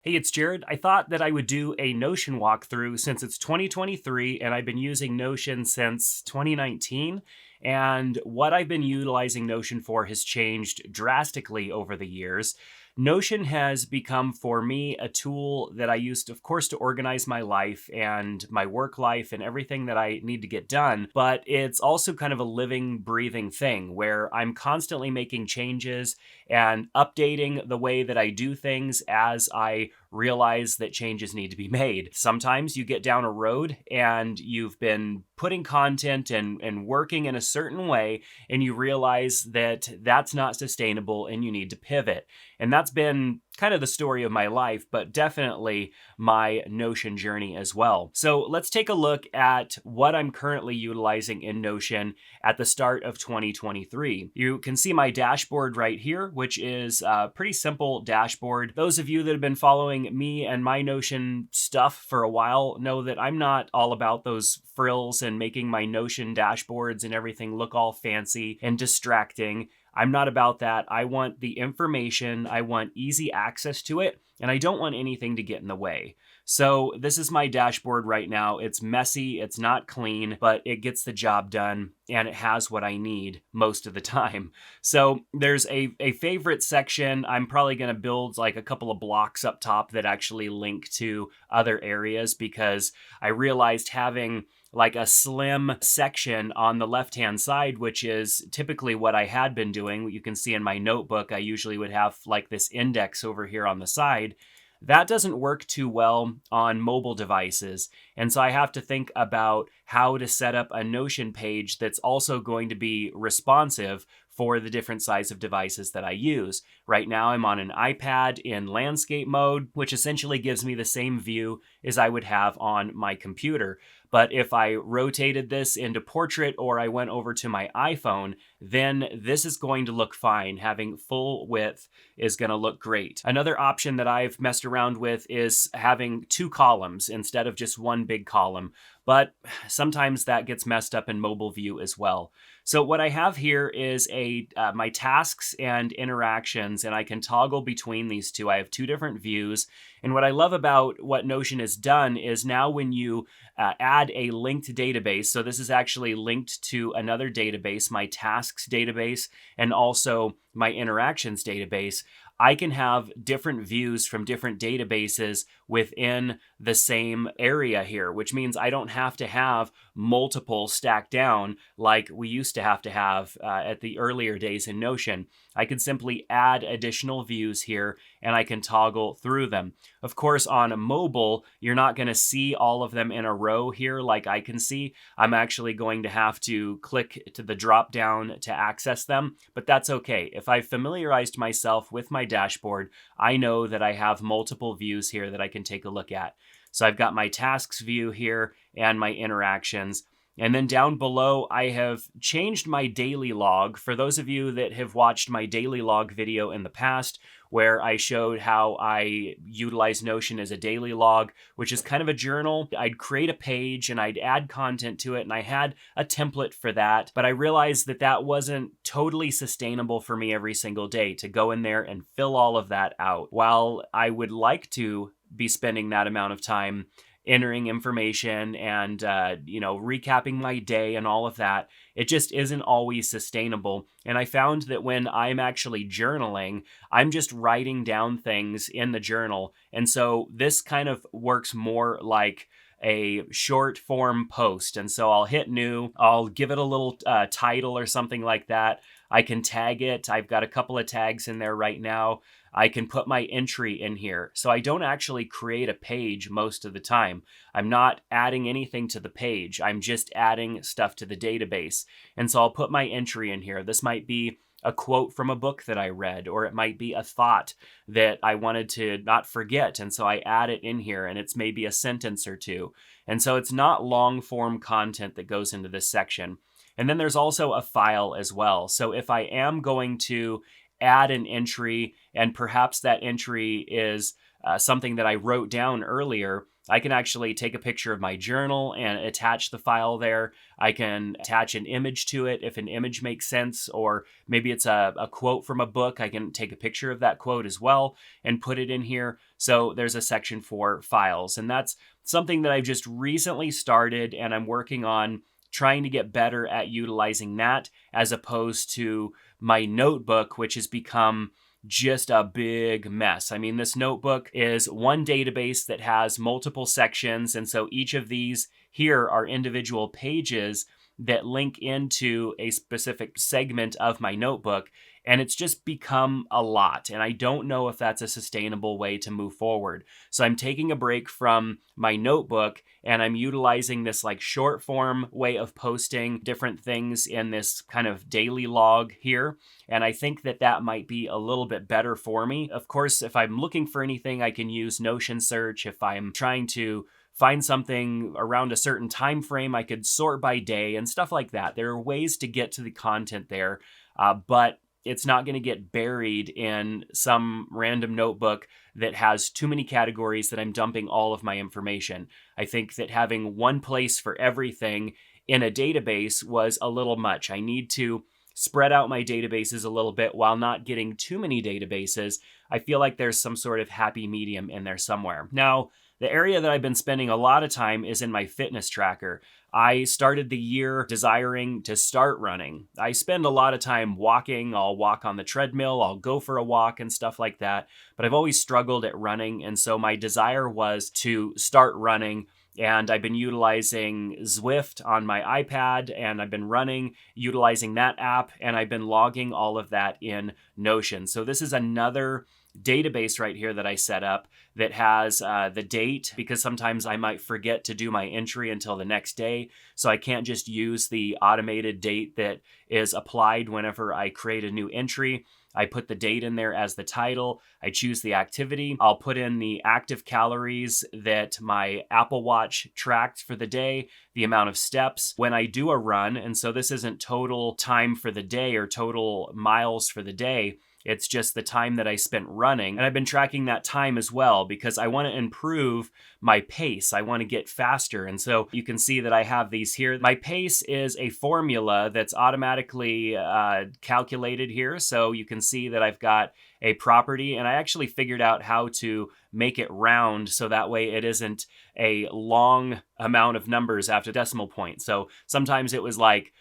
Hey, it's Jared. I thought that I would do a Notion walkthrough since it's 2023 and I've been using Notion since 2019. And what I've been utilizing Notion for has changed drastically over the years. Notion has become for me a tool that I used, of course, to organize my life and my work life and everything that I need to get done. But it's also kind of a living, breathing thing where I'm constantly making changes and updating the way that I do things as I realize that changes need to be made. Sometimes you get down a road and you've been putting content and working in a certain way, and you realize that that's not sustainable and you need to pivot. And that's been kind of the story of my life, but definitely my Notion journey as well. So let's take a look at what I'm currently utilizing in Notion at the start of 2023. You can see my dashboard right here, which is a pretty simple dashboard. Those of you that have been following me and my Notion stuff for a while know that I'm not all about those frills and making my Notion dashboards and everything look all fancy and distracting. I'm not about that. I want the information, I want easy access to it, and I don't want anything to get in the way. So this is my dashboard right now. It's messy, it's not clean, but it gets the job done and it has what I need most of the time. So there's a favorite section. I'm probably going to build like a couple of blocks up top that actually link to other areas because I realized having like a slim section on the left-hand side, which is typically what I had been doing. You can see in my notebook, I usually would have like this index over here on the side. That doesn't work too well on mobile devices. And so I have to think about how to set up a Notion page that's also going to be responsive for the different size of devices that I use. Right now, I'm on an iPad in landscape mode, which essentially gives me the same view as I would have on my computer. But if I rotated this into portrait or I went over to my iPhone, then this is going to look fine. Having full width is going to look great. Another option that I've messed around with is having two columns instead of just one big column. But sometimes that gets messed up in mobile view as well. So what I have here is my tasks and interactions, and I can toggle between these two. I have two different views. And what I love about what Notion has done is now when you add a linked database, so this is actually linked to another database, my tasks database, and also my interactions database, I can have different views from different databases within the same area here, which means I don't have to have multiple stacked down like we used to have at the earlier days in Notion. I can simply add additional views here and I can toggle through them. Of course, on a mobile, you're not going to see all of them in a row here like I can see. I'm actually going to have to click to the drop down to access them, but that's okay. If I've familiarized myself with my dashboard, I know that I have multiple views here that I can take a look at. So I've got my tasks view here and my interactions. And then down below, I have changed my daily log. For those of you that have watched my daily log video in the past, where I showed how I utilize Notion as a daily log, which is kind of a journal. I'd create a page and I'd add content to it, and I had a template for that, but I realized that that wasn't totally sustainable for me every single day to go in there and fill all of that out. While I would like to be spending that amount of time entering information and recapping my day and all of that, it just isn't always sustainable. And I found that when I'm actually journaling, I'm just writing down things in the journal. And so this kind of works more like a short form post. And so I'll hit new, I'll give it a little title or something like that. I can tag it. I've got a couple of tags in there right now. I can put my entry in here. So I don't actually create a page most of the time. I'm not adding anything to the page. I'm just adding stuff to the database. And so I'll put my entry in here. This might be a quote from a book that I read, or it might be a thought that I wanted to not forget. And so I add it in here, and it's maybe a sentence or two. And so it's not long form content that goes into this section. And then there's also a file as well. So if I am going to add an entry, and perhaps that entry is something that I wrote down earlier, I can actually take a picture of my journal and attach the file there. I can attach an image to it if an image makes sense, or maybe it's a quote from a book. I can take a picture of that quote as well and put it in here. So there's a section for files, and that's something that I've just recently started, and I'm working on trying to get better at utilizing that as opposed to my notebook, which has become just a big mess. I mean, this notebook is one database that has multiple sections. And so each of these here are individual pages that link into a specific segment of my notebook. And it's just become a lot. And I don't know if that's a sustainable way to move forward. So I'm taking a break from my notebook and I'm utilizing this like short form way of posting different things in this kind of daily log here. And I think that that might be a little bit better for me. Of course, if I'm looking for anything, I can use Notion search. If I'm trying to find something around a certain time frame, I could sort by day and stuff like that. There are ways to get to the content there, but it's not going to get buried in some random notebook that has too many categories that I'm dumping all of my information. I think that having one place for everything in a database was a little much. I need to spread out my databases a little bit while not getting too many databases. I feel like there's some sort of happy medium in there somewhere. Now, the area that I've been spending a lot of time is in my fitness tracker. I started the year desiring to start running. I spend a lot of time walking. I'll walk on the treadmill, I'll go for a walk and stuff like that. But I've always struggled at running. And so my desire was to start running. And I've been utilizing Zwift on my iPad, and I've been running, utilizing that app, and I've been logging all of that in Notion. So this is another database right here that I set up that has the date, because sometimes I might forget to do my entry until the next day. So I can't just use the automated date that is applied whenever I create a new entry. I put the date in there as the title. I choose the activity. I'll put in the active calories that my Apple Watch tracked for the day, the amount of steps when I do a run. And so this isn't total time for the day or total miles for the day. It's just the time that I spent running. And I've been tracking that time as well because I want to improve my pace. I want to get faster. And so you can see that I have these here. My pace is a formula that's automatically calculated here. So you can see that I've got a property, and I actually figured out how to make it round so that way it isn't a long amount of numbers after decimal point. So sometimes it was like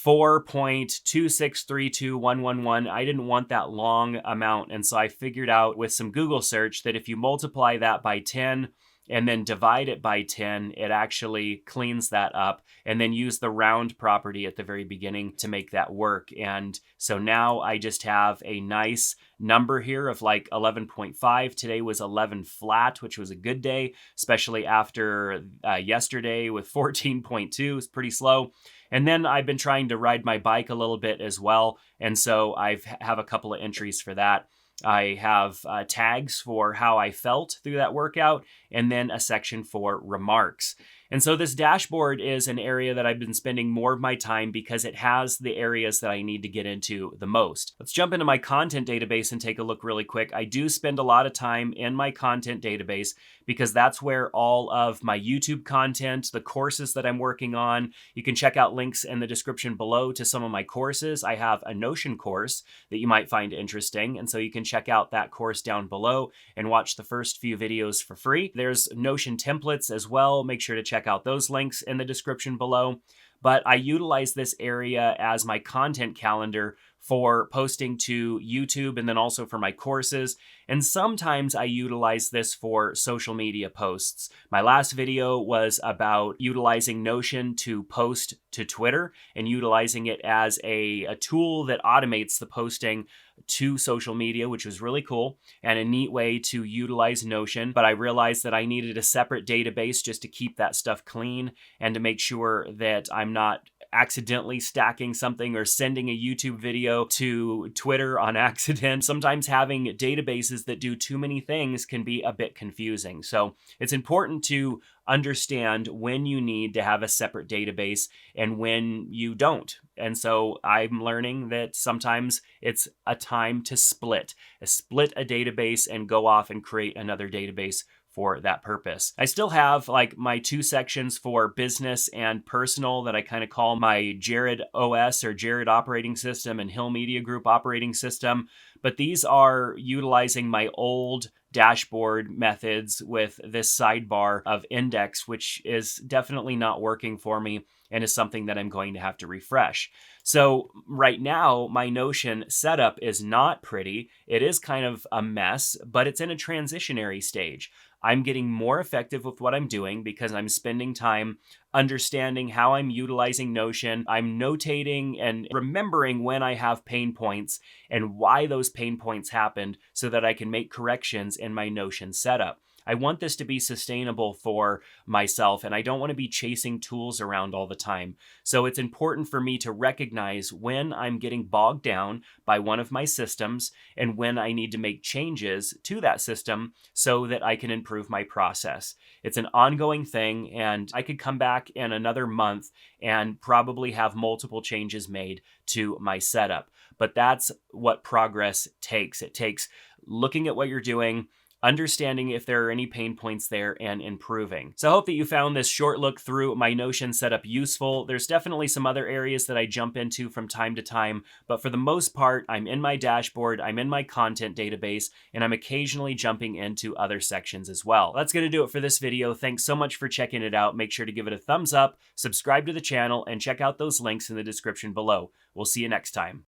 4.2632111. I didn't want that long amount. And so I figured out with some Google search that if you multiply that by 10 and then divide it by 10, it actually cleans that up, and then use the round property at the very beginning to make that work. And so now I just have a nice number here of like 11.5. Today was 11 flat, which was a good day, especially after yesterday with 14.2. It's pretty slow. And then I've been trying to ride my bike a little bit as well. And so I have a couple of entries for that. I have tags for how I felt through that workout, and then a section for remarks. And so this dashboard is an area that I've been spending more of my time because it has the areas that I need to get into the most. Let's jump into my content database and take a look really quick. I do spend a lot of time in my content database because that's where all of my YouTube content, the courses that I'm working on, you can check out links in the description below to some of my courses. I have a Notion course that you might find interesting, and so you can check out that course down below and watch the first few videos for free. There's Notion templates as well. Make sure to check out those links in the description below. But I utilize this area as my content calendar for posting to YouTube and then also for my courses. And sometimes I utilize this for social media posts. My last video was about utilizing Notion to post to Twitter and utilizing it as a tool that automates the posting to social media, which was really cool and a neat way to utilize Notion. But I realized that I needed a separate database just to keep that stuff clean and to make sure that I'm not accidentally stacking something or sending a YouTube video to Twitter on accident. Sometimes having databases that do too many things can be a bit confusing. So it's important to understand when you need to have a separate database and when you don't. And so I'm learning that sometimes it's a time to split a database and go off and create another database for that purpose. I still have like my 2 sections for business and personal that I kind of call my Jared OS or Jared operating system and Hill Media Group operating system, but these are utilizing my old dashboard methods with this sidebar of index, which is definitely not working for me and is something that I'm going to have to refresh. So right now, my Notion setup is not pretty. It is kind of a mess, but it's in a transitionary stage. I'm getting more effective with what I'm doing because I'm spending time understanding how I'm utilizing Notion. I'm notating and remembering when I have pain points and why those pain points happened so that I can make corrections in my Notion setup. I want this to be sustainable for myself, and I don't want to be chasing tools around all the time. So it's important for me to recognize when I'm getting bogged down by one of my systems and when I need to make changes to that system so that I can improve my process. It's an ongoing thing, and I could come back in another month and probably have multiple changes made to my setup. But that's what progress takes. It takes looking at what you're doing, understanding if there are any pain points there, and improving. So I hope that you found this short look through my Notion setup useful. There's definitely some other areas that I jump into from time to time, but for the most part, I'm in my dashboard, I'm in my content database, and I'm occasionally jumping into other sections as well. That's going to do it for this video. Thanks so much for checking it out. Make sure to give it a thumbs up, subscribe to the channel, and check out those links in the description below. We'll see you next time.